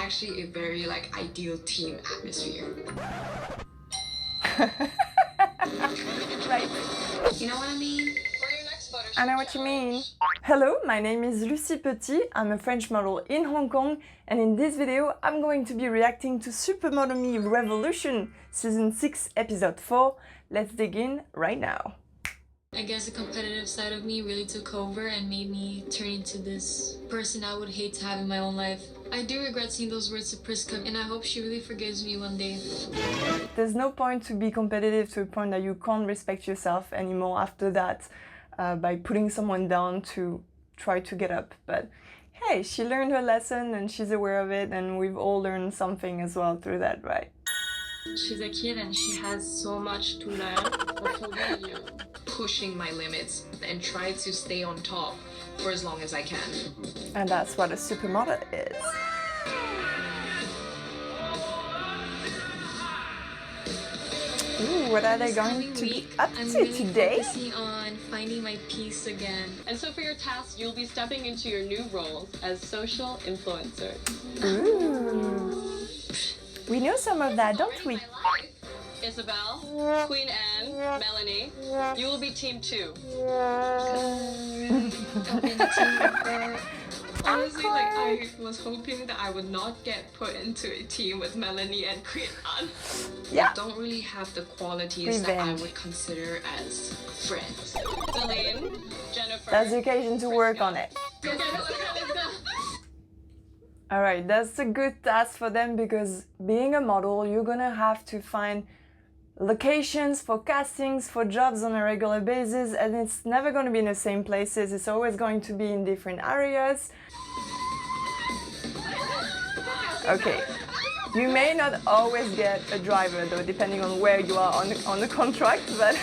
actually a very like ideal team atmosphere. Right. You know what I mean? I know what you mean. Hello, my name is Lucie Petit. I'm a French model in Hong Kong, and in this video I'm going to be reacting to Supermodelme Revolution, Season 6, Episode 4. Let's dig in right now. I guess the competitive side of me really took over and made me turn into this person I would hate to have in my own life. I do regret seeing those words to Priska, and I hope she really forgives me one day. There's no point to be competitive to a point that you can't respect yourself anymore after that, by putting someone down to try to get up. But hey, she learned her lesson and she's aware of it, and we've all learned something as well through that, right? She's a kid and she has so much to learn. Pushing my limits and try to stay on top for as long as I can. And that's what a supermodel is. Ooh, what are they going to be up to today? Focusing on finding my peace again. And so for your task, you'll be stepping into your new roles as social influencer. Ooh. We know some of that, don't we? Isabel, Queen Anne, Melanie, you will be team 2. Honestly, like I was hoping that I would not get put into a team with Melanie and Queen Anne. Yeah. Don't really have the qualities that I would consider as friends. Celine, Jennifer. That's the occasion to work on it. Let's go. Alright, that's a good task for them, because being a model, you're gonna have to find locations for castings, for jobs on a regular basis, and it's never going to be in the same places. It's always going to be in different areas. Okay, you may not always get a driver though, depending on where you are on the contract, but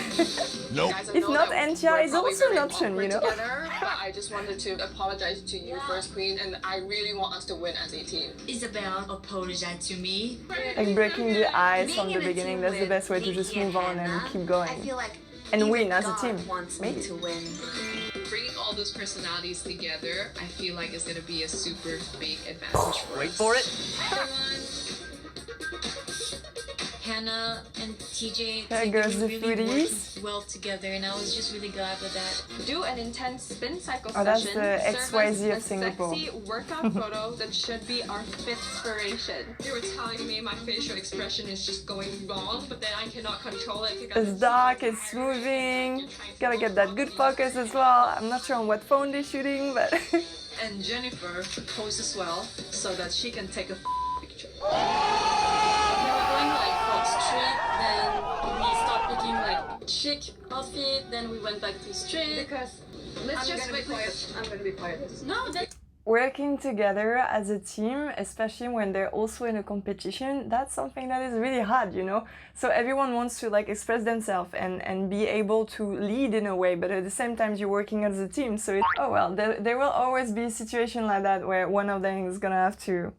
nope. If not, NTR is also an option, you know. Together, but I just wanted to apologize to you first, Queen, and I really want us to win as a team. Isabel apologized to me. Like breaking the ice from the beginning, that's the best way to just move on and keep going. And win as a team, maybe. Bringing all those personalities together, I feel like it's gonna be a super big advantage for us. Wait for it. Hannah and TJ There goes the really foodies. working well together, and I was just really glad with that. Do an intense spin cycle Oh, that's session. the Serve XYZ as of Singapore. A sexy workout photo that should be our inspiration. They were telling me my facial expression is just going wrong, but then I cannot control it because It's dark, it's moving, gotta get that good focus as well. I'm not sure on what phone they're shooting, but... And Jennifer posed as well so that she can take a picture. We were going like Fox Street, then we stopped picking like chic outfit, then we went back to street. Because let's just wait. I'm gonna be quiet. No, that's Working together as a team, especially when they're also in a competition, that's something that is really hard, you know? So everyone wants to like express themselves and be able to lead in a way, but at the same time you're working as a team, so it's, oh well, there will always be a situation like that where one of them is gonna have to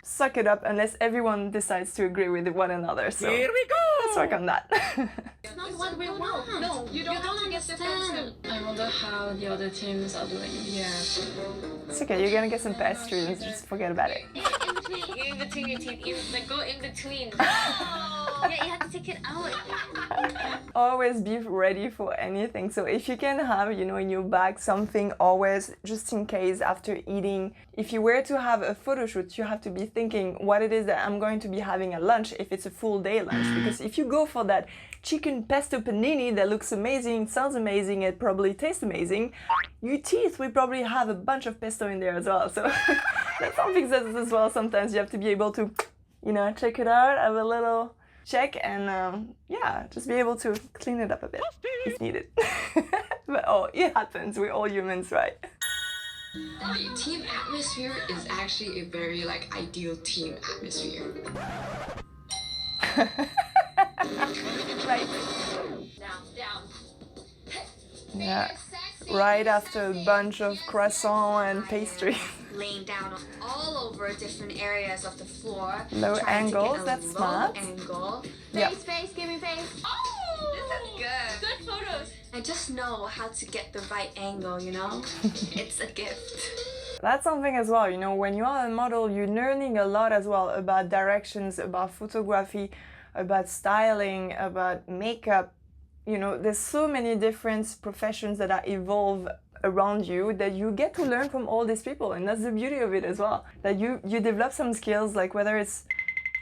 suck it up unless everyone decides to agree with one another, so Here we go! let's work on that. It's not what we want. No, you don't have to get defensive. I wonder how the other teams are doing. Yeah. It's okay, you're gonna get some pastries, just forget about it. In between your teeth, like go in between. Yeah, you have to take it out. Always be ready for anything. So if you can have, you know, in your bag something always, just in case after eating, if you were to have a photo shoot, you have to be thinking what it is that I'm going to be having at lunch if it's a full day lunch. Because if you go for that chicken pesto panini that looks amazing, sounds amazing, it probably tastes amazing, your teeth will probably have a bunch of pesto in there as well. So that's something that as well sometimes you have to be able to, you know, check it out, have a little check, and yeah, just be able to clean it up a bit if needed. But oh, it happens, we're all humans, right? The team atmosphere is actually a very like ideal team atmosphere. Right. Down. Yeah. Right after a bunch of croissant and pastry. Laying down all over different areas of the floor. Low trying to get angles, a that's low smart. Angle. Yeah. Face, give me face. Oh, this is good. Good photos. I just know how to get the right angle, you know? It's a gift. that's something as well, you know, when you are a model, you're learning a lot as well about directions, about photography, about styling, about makeup. You know, there's so many different professions that are evolve around you that you get to learn from all these people, and that's the beauty of it as well, that you develop some skills, like whether it's,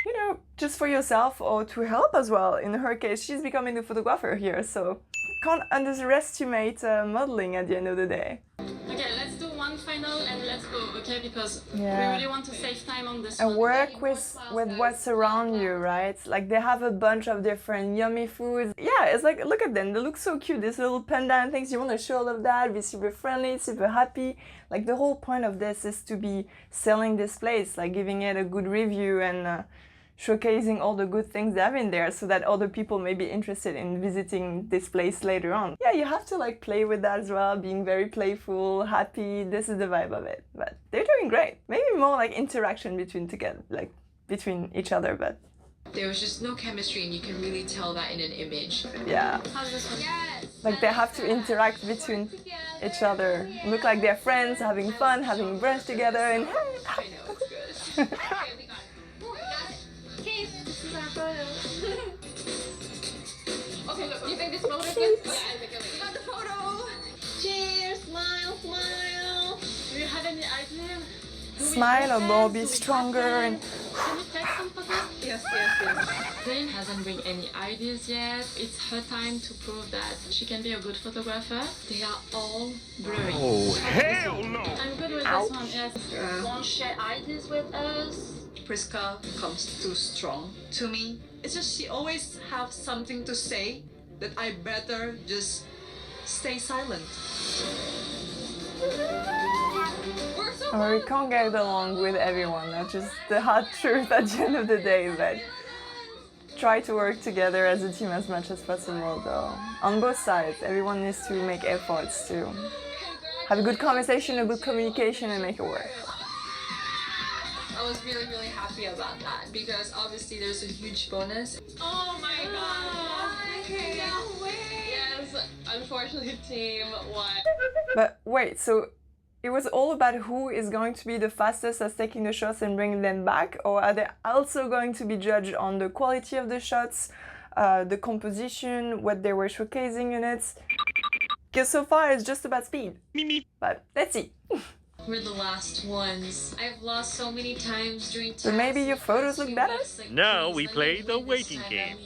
you know, just for yourself or to help as well. In her case, she's becoming a photographer here, so can't underestimate modeling at the end of the day. Okay, let's do one final and let's go, okay? Because Yeah. we really want to save time on this And one. work with what's around you, right? Like they have a bunch of different yummy foods. Yeah, it's like, look at them, they look so cute, these little panda and things. You want to show all of that, be super friendly, super happy. Like the whole point of this is to be selling this place, like giving it a good review and showcasing all the good things they have in there so that other people may be interested in visiting this place later on. Yeah, you have to like play with that as well, being very playful, happy. This is the vibe of it. But they're doing great. Maybe more like interaction between each other, but There was just no chemistry, and you can really tell that in an image. yeah. How's this one? Yes. Like they have to interact between each other. Look like they're friends, having fun, having brunch together, and I know, it's good. Okay, we got it. We got it. Okay, this is our photo. Okay, look, you think this photo is good? Yeah, I think We got the photo. Cheers, smile, smile. Do you have any idea? smile or more, be stronger. And Can you take some photos? Yes. Jane hasn't bring any ideas yet. It's her time to prove that she can be a good photographer. They are all blurry. Oh, hell no! I'm good with this one, yes. Won't share ideas with us. Priska comes too strong to me. It's just she always have something to say that I better just stay silent. We're so or we can't get along with everyone. That's just the hard truth at the end of the day. But try to work together as a team as much as possible, though. On both sides, everyone needs to make efforts to have a good conversation, a good communication, and make it work. I was really happy about that because obviously there's a huge bonus. Oh my god! I can't wait. Yes, unfortunately, team won. But wait, so it was all about who is going to be the fastest at taking the shots and bringing them back, or are they also going to be judged on the quality of the shots, the composition, what they were showcasing in it? Because so far it's just about speed. But let's see. We're the last ones. I've lost so many times during So maybe your photos look better? Now we play the waiting game.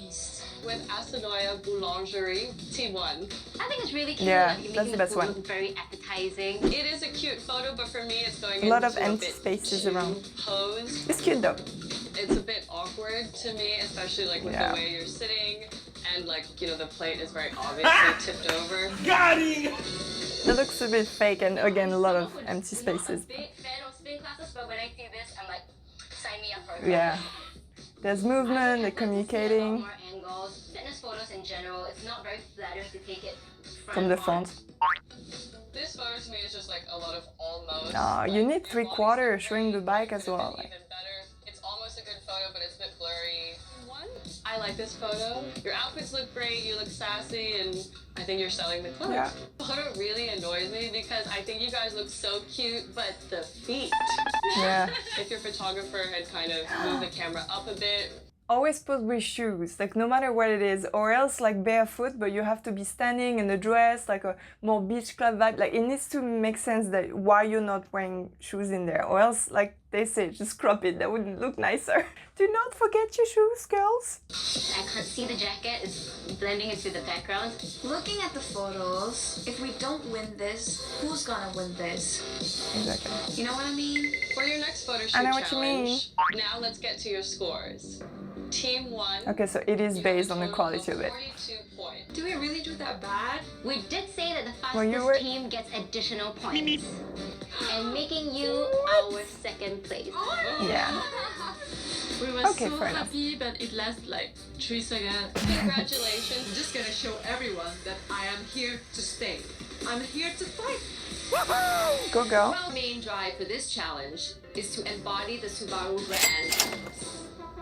With Asanoya Boulangerie, team won. I think it's really cute. Yeah, Like, you're that's making the best food one. look very appetizing. It is a cute photo, but for me, it's going A lot of into empty bit spaces too around. posed. It's cute though. It's a bit awkward to me, especially like with Yeah. the way you're sitting, and like the plate is very obviously tipped over. Got him! It looks a bit fake, and again a lot of empty spaces. Big fan of spin classes, but when I see this, I'm like, sign me up for it. Yeah. There's movement, they're communicating More angles. Fitness photos in general, it's not very flattering to take it from the on. front. This photo to me is just like a lot of almost. No, you need 3/4 showing the bike as well. Like, Even better. It's almost a good photo, but it's a bit blurry. I like this photo. Your outfits look great. You look sassy, and I think you're selling the clothes. Yeah. The photo really annoys me because I think you guys look so cute, but the feet. yeah. If your photographer had kind of moved the camera up a bit. Always pose with shoes, like no matter what it is, or else like barefoot, but you have to be standing in a dress, like a more beach club vibe. Like it needs to make sense that why you're not wearing shoes in there, or else like they say, just crop it, that would look nicer. Do not forget your shoes, girls. I can't see the jacket, it's blending into the background. Looking at the photos, if we don't win this, who's gonna win this? Exactly. You know what I mean? For your next photo shoot I know what you challenge, now let's get to your scores. Team 1. Okay, so it is you based have on a the total quality of it. 42 points. Do we really do that bad? We did say that the Well, you fastest were- team gets additional points. And making you our second place. Yeah. We were Okay, so fair enough. happy, but it lasted like 3 seconds. Congratulations. I'm just gonna show everyone that I am here to stay. I'm here to fight. Go girl. Our main drive for this challenge is to embody the Subaru brand.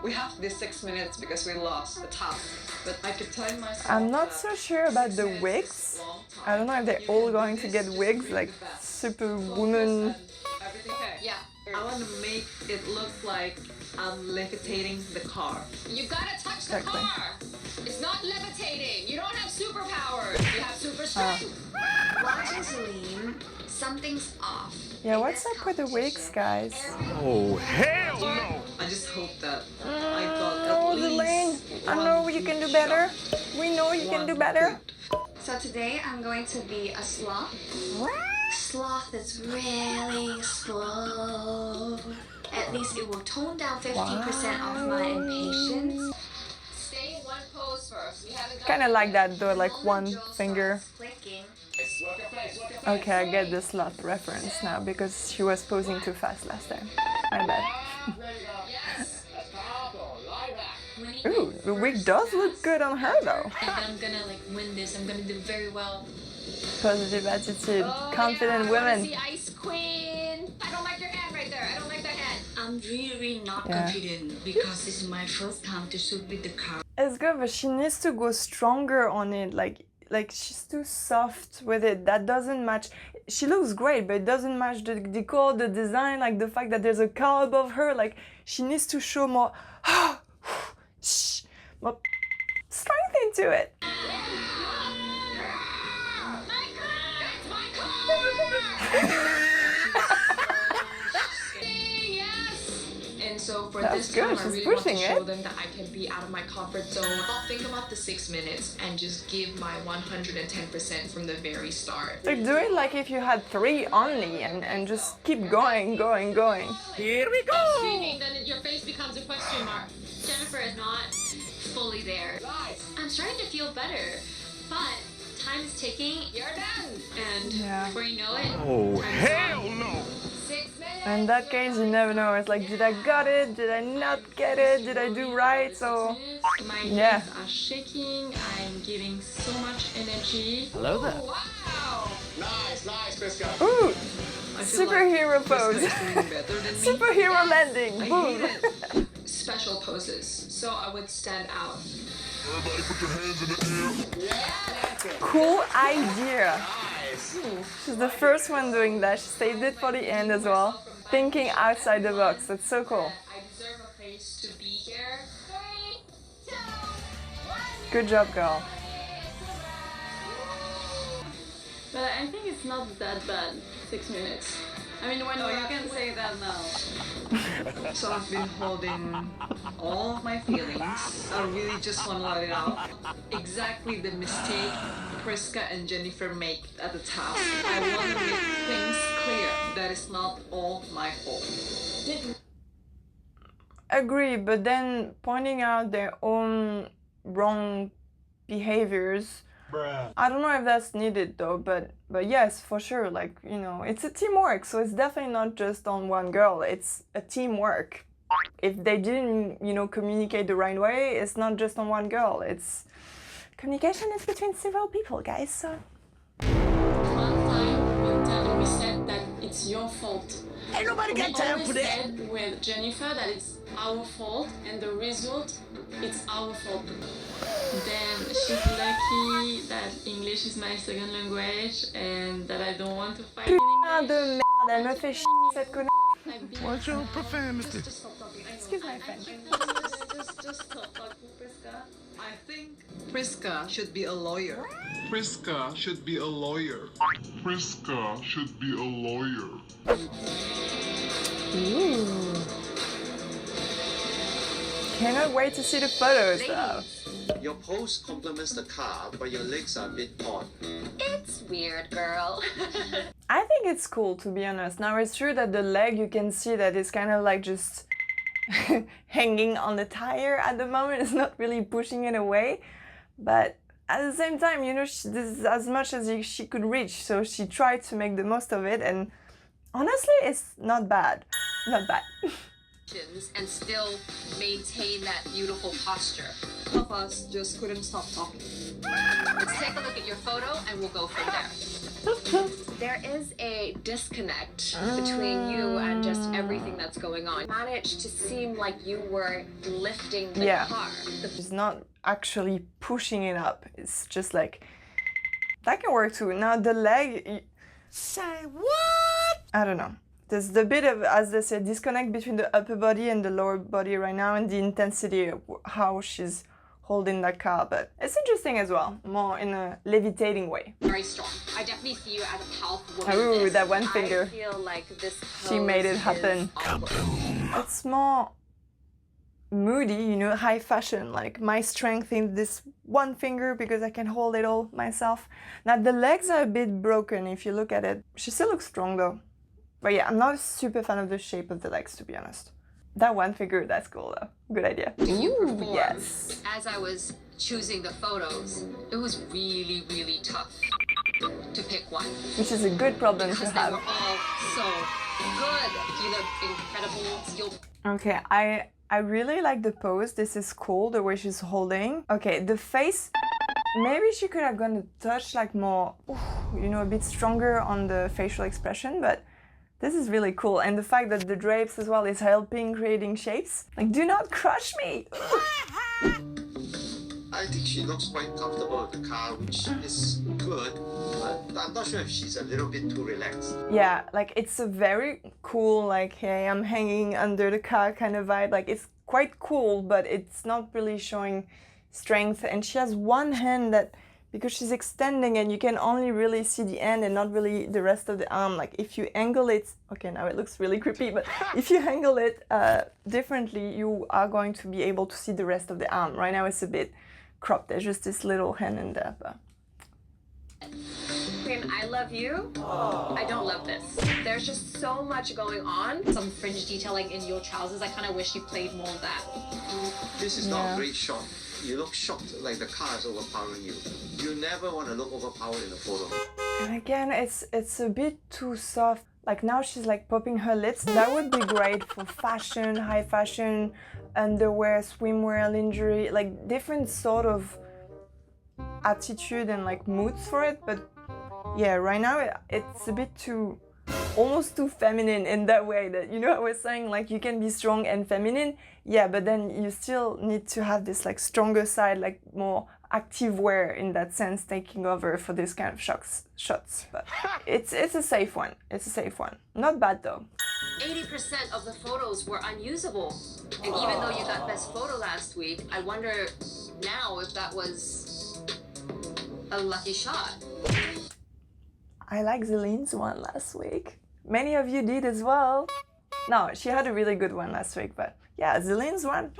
We have this 6 minutes because we lost the top. But I could tell myself. I'm not that so sure about 6 the minutes wigs. is a long time. I don't know if they're all going to get wigs, like Superwoman I want to make it look like I'm levitating the car. You gotta touch the Exactly. car. It's not levitating. You don't have superpowers. You have super strength. Watching Celine, something's off. Yeah, In what's this up with the wigs, competition, guys? Oh, hell no! I just hope that I got Oh, at Elaine, least I know one you can do good better. shot. We know you can do One better. good. So today I'm going to be a sloth. Sloth that's really slow. At least it will tone down 50% of my impatience. Stay in one pose first. We haven't got Kind of like that though, like The one moment Joe finger. starts clicking, Okay, I get the sloth reference now because she was posing too fast last time. My bad. Ooh, the wig does look good on her though. And I'm gonna like win this. I'm gonna do very well. Positive attitude, confident I women. wanna see Ice Queen. I don't like your hand right there. I don't like that hand. I'm really not Yeah. confident because this is my first time to shoot with the car. It's good, but she needs to go stronger on it. Like she's too soft with it. That doesn't match. She looks great, but it doesn't match the decor, the design, like the fact that there's a car above her. Like she needs to show more, more strength into it. And so for That's this good, time, I she's really want to pushing show it. them that I can be out of my comfort zone. I'll think about the 6 minutes and just give my 110% from the very start. Like do it like if you had 3 only, and just keep going. Here we go! Screaming, then your face becomes a question mark. Jennifer is not fully there. I'm starting to feel better, but time is ticking, You're done. and Yeah. before you know it, Oh, time is hell gone. no! 6 minutes. In that case, you never know. It's like, did I got it? Did I not get it? Did I do right? So My Yeah. hands are shaking. I'm giving so much energy. Hello there. Wow. ooh, I feel superhero like pose. Krista is doing better than me. Superhero landing. I Boom. hate it. Special poses, so I would stand out. Cool idea. She's the first one doing that. She saved it for the end as well. Thinking outside the box. That's so cool. I deserve a place to be here. 3, 2, 1. Good job, girl. But I think it's not that bad. 6 minutes. I mean, when You can say that now. So I've been holding all my feelings. I really just want to let it out. Exactly the mistake Priska and Jennifer make at the task. I want to make things clear that it's not all my fault. Agree, but then pointing out their own wrong behaviors. I don't know if that's needed though, but yes, for sure. Like, you know, it's a teamwork, so it's definitely not just on one girl. It's a teamwork. If they didn't, you know, communicate the right way, it's not just on one girl. It's communication is between several people, guys. So one time we said that it's your fault. Ain't nobody got time for We that! said with Jennifer that it's our fault, and the result, it's our fault. Then she's lucky that English is my second language and that I don't want to fight in putain de English. merde, elle me fait chier cette connasse. I've been- What's your profanity? Excuse my French. Just stop talking, Priska. I think Priska should be a lawyer. Priska should be a lawyer. Priska should be a lawyer. Ooh. Cannot wait to see the photos though. Your pose complements the car, but your legs are a bit odd. It's weird, girl. I think it's cool, to be honest. Now it's true that the leg, you can see that it's kind of like just hanging on the tire at the moment. It's not really pushing it away, but at the same time, you know, this is as much as she could reach, so she tried to make the most of it, and honestly, it's not bad. Not bad. And still maintain that beautiful posture. Half of us just couldn't stop talking. Let's take a look at your photo and we'll go from there. There is a disconnect between you and just everything that's going on. Managed to seem like you were lifting the Yeah. car. It's not actually pushing it up. It's just like, that can work too. Now the leg, Say what? I don't know. There's the bit of, as they say, disconnect between the upper body and the lower body right now, and the intensity of how she's holding that car. But it's interesting as well, more in a levitating way. Very strong. I definitely see you as a powerful woman. Ooh, that one finger. I feel like this She made it happen. It's more moody, you know, high fashion, like my strength in this one finger because I can hold it all myself. Now the legs are a bit broken if you look at it. She still looks strong though. But yeah, I'm not a super fan of the shape of the legs, to be honest. That one figure, that's cool though. Good idea. Ooh, yes. As I was choosing the photos, it was really, really tough to pick one. Which is a good problem to have. Because they were all so good. You look incredible. You'll... Okay, I really like the pose. This is cool, the way she's holding. Okay, the face, maybe she could have gone a touch like more, you know, a bit stronger on the facial expression, but this is really cool. And the fact that the drapes as well is helping creating shapes. Like, do not crush me! I think she looks quite comfortable with the car, which is good, but I'm not sure if she's a little bit too relaxed. Yeah, like it's a very cool, like, hey, I'm hanging under the car kind of vibe. Like, it's quite cool, but it's not really showing strength. And she has one hand that, because she's extending and you can only really see the end and not really the rest of the arm. Like if you angle it, okay, now it looks really creepy, but if you angle it differently, you are going to be able to see the rest of the arm. Right now it's a bit cropped. There's just this little hand in there. But... Queen, I love you. I don't love this. There's just so much going on. Some fringe detailing in your trousers. I kind of wish you played more of that. This is not a great shot. You look shocked, like the car is overpowering you. You never want to look overpowered in a photo. And again, it's a bit too soft. Like now she's like popping her lips. That would be great for fashion, high fashion, underwear, swimwear, lingerie, like different sort of attitude and like moods for it. But yeah, right now it's a bit too, almost too feminine in that way that, you know, I was saying like you can be strong and feminine, yeah, but then you still need to have this like stronger side, like more active wear in that sense, taking over for this kind of shots. But it's a safe one. It's a safe one. Not bad though. 80% of the photos were unusable. And even though you got best photo last week, I wonder now if that was a lucky shot. I like Zeline's one last week. Many of you did as well. No, she had a really good one last week, but yeah, Zeline's one.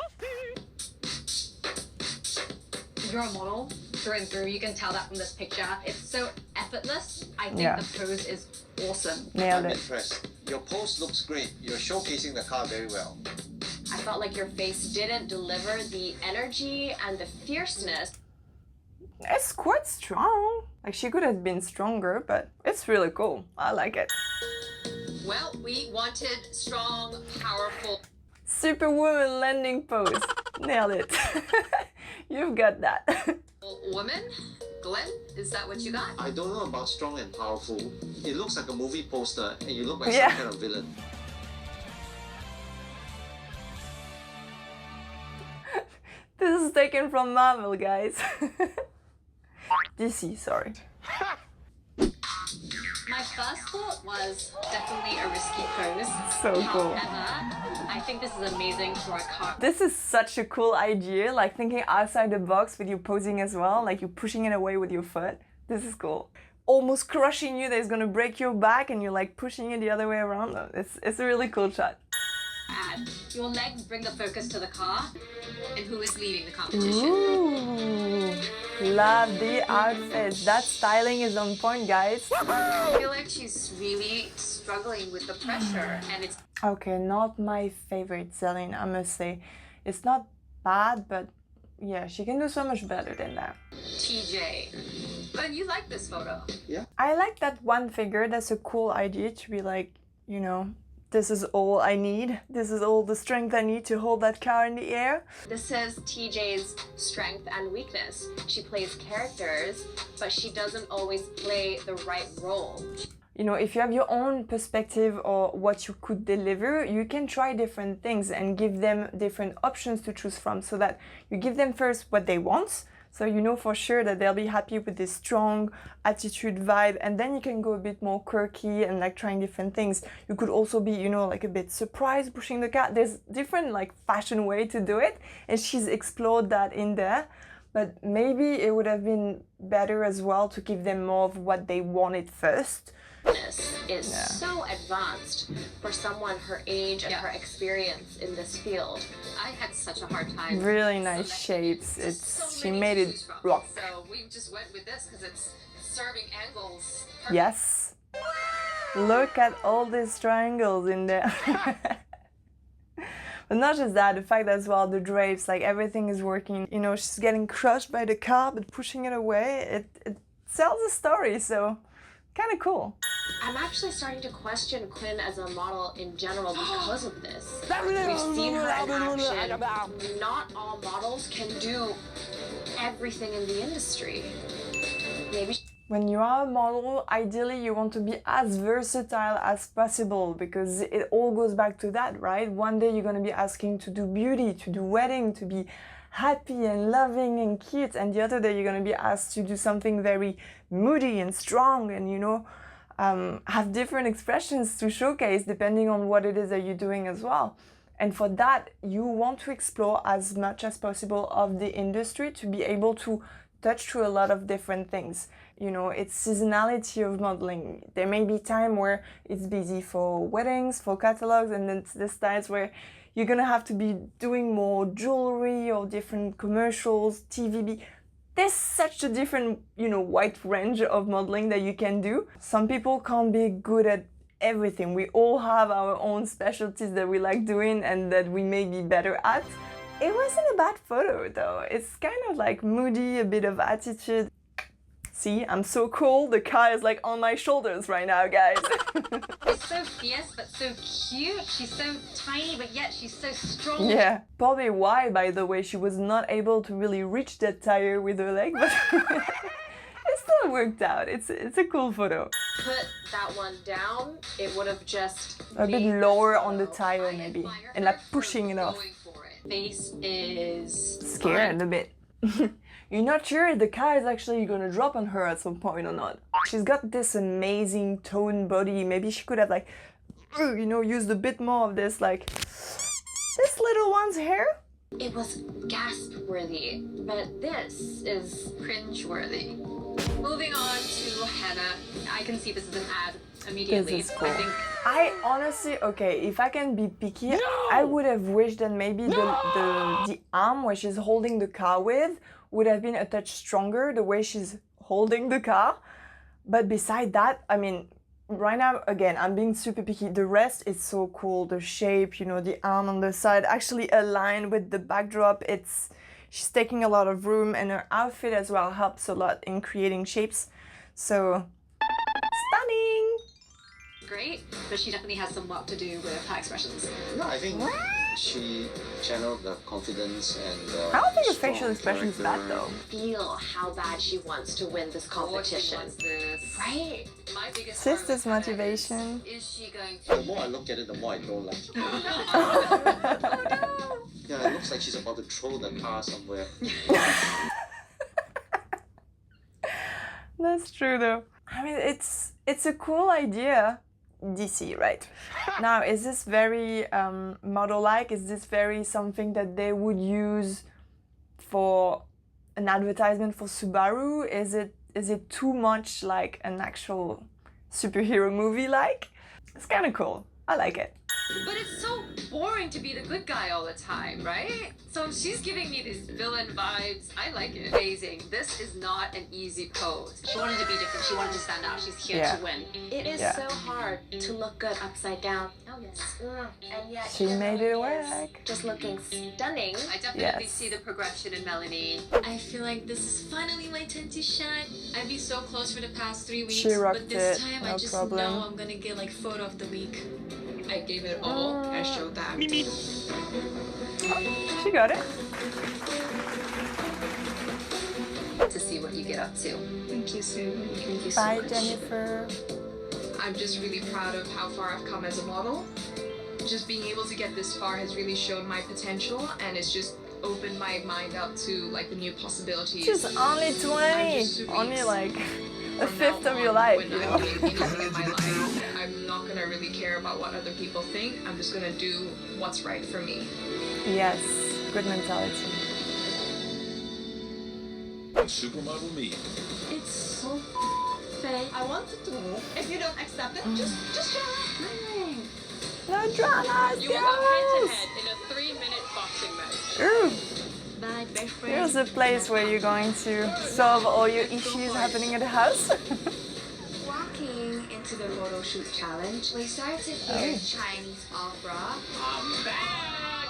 You're a model through and through. You can tell that from this picture. It's so effortless. I think the pose is awesome. Nailed I'm it. impressed. Your pose looks great. You're showcasing the car very well. I felt like your face didn't deliver the energy and the fierceness. It's quite strong. Like she could have been stronger, but it's really cool. I like it. Well, we wanted strong, powerful... Superwoman landing pose. Nailed it. You've got that. Woman? Glenn, is that what you got? I don't know about strong and powerful. It looks like a movie poster and you look like some kind of villain. This is taken from Marvel, guys. DC, sorry. My first thought was definitely a risky pose. So cool. However, I think this is amazing for a car. This is such a cool idea, like thinking outside the box with you posing as well, like you're pushing it away with your foot. This is cool. Almost crushing you, that is gonna break your back and you're like pushing it the other way around. It's a really cool shot. Your legs bring the focus to the car and who is leading the competition. Ooh, love the outfits. That styling is on point, guys. I feel like she's really struggling with the pressure and it's... Okay, not my favorite Celine, I must say. It's not bad, but yeah, she can do so much better than that. TJ, but you like this photo. Yeah. I like that one figure. That's a cool idea to be like, you know, this is all I need. This is all the strength I need to hold that car in the air. This is TJ's strength and weakness. She plays characters, but she doesn't always play the right role. You know, if you have your own perspective or what you could deliver, you can try different things and give them different options to choose from so that you give them first what they want, So you know for sure that they'll be happy with this strong attitude vibe, and then you can go a bit more quirky and like trying different things. You could also be, you know, like a bit surprised pushing the car. There's different like fashion way to do it, and she's explored that in there. But maybe it would have been better as well to give them more of what they wanted first. This is so advanced for someone her age and her experience in this field. I had such a hard time. Really nice shapes. She made it rock. So we just went with this because it's serving angles. Yes. Look at all these triangles in there. But not just that, the fact as well, the drapes, like everything is working. You know, she's getting crushed by the car, but pushing it away, it tells a story, so kind of cool. I'm actually starting to question Quinn as a model in general because of this. We've seen her in action. Not all models can do everything in the industry. Maybe when you are a model, ideally you want to be as versatile as possible, because it all goes back to that, right? One day you're going to be asking to do beauty, to do wedding, to be happy and loving and cute, and the other day you're going to be asked to do something very moody and strong and, you know, have different expressions to showcase depending on what it is that you're doing as well. And for that, you want to explore as much as possible of the industry to be able to touch through a lot of different things. You know, it's seasonality of modeling. There may be time where it's busy for weddings, for catalogs, and then there's times where you're gonna have to be doing more jewelry or different commercials, TVB. There's such a different, you know, wide range of modeling that you can do. Some people can't be good at everything. We all have our own specialties that we like doing and that we may be better at. It wasn't a bad photo though. It's kind of like moody, a bit of attitude. See, I'm so cool. The car is like on my shoulders right now, guys. It's so fierce but so cute. She's so tiny but yet she's so strong. Yeah, probably why, by the way, she was not able to really reach that tire with her leg, but it still worked out. It's a cool photo. put that one down, it would have just A bit lower on the tire maybe, and like pushing it off. Face is Scared a bit. You're not sure the car is actually gonna drop on her at some point or not. She's got this amazing toned body. Maybe she could have like, you know, used a bit more of this, like, this little one's hair. It was gasp-worthy, but this is cringe-worthy. Moving on to Hannah. I can see this as an ad immediately. This is cool. I think I honestly, okay, if I can be picky, I would have wished that maybe the arm where she's holding the car with would have been a touch stronger, the way she's holding the car. But beside that, I mean, right now, again, I'm being super picky. The rest is so cool. The shape, you know, the arm on the side, actually aligned with the backdrop. She's taking a lot of room, and her outfit as well helps a lot in creating shapes. So, stunning! great, but she definitely has some work to do with her expressions. No, I think she channeled the confidence and I don't think her facial expression is bad though. Feel how bad she wants to win this competition. Right? My biggest Sister's motivation. is she going to... The more I look at it, the more I don't like it. Yeah, it looks like she's about to throw the car somewhere. That's true though. I mean, it's a cool idea. DC, right? Now, is this very model-like? Is this very something that they would use for an advertisement for Subaru? Is it too much like an actual superhero movie-like? It's kind of cool. I like it. But it's so boring to be the good guy all the time, right? So she's giving me these villain vibes. I like it. Amazing. This is not an easy pose. She wanted to be different. She wanted to stand out. She's here to win. It is so hard to look good upside down. Oh, yes. And yet She made it work. just looking stunning. I definitely see the progression in Melanie. I feel like this is finally my time to shine. I've been so close for the past 3 weeks, She rocked but this it, time no I just problem. know I'm gonna get like photo of the week. I gave it all. I showed that. She got it. To see what you get up to. Thank you, Sue. Thank you so Bye, much. Jennifer. I'm just really proud of how far I've come as a model. Just being able to get this far has really shown my potential, and it's just open my mind up to like the new possibilities. She's only 20, only like a fifth of your life, you know. Anything in my life, I'm not gonna really care about what other people think. I'm just gonna do what's right for me. Yes, good mentality. Supermodel me. It's so fake. I wanted to move. If you don't accept it, just try. No dramas, You will go head to head in a 3-minute boxing match. Ooh. My best friend. Here's a place where you're going to solve all your issues happening at the house. Walking into the photo shoot challenge, we started to hear Chinese opera. I'm back!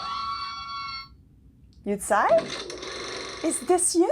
Yutsai? Is this you?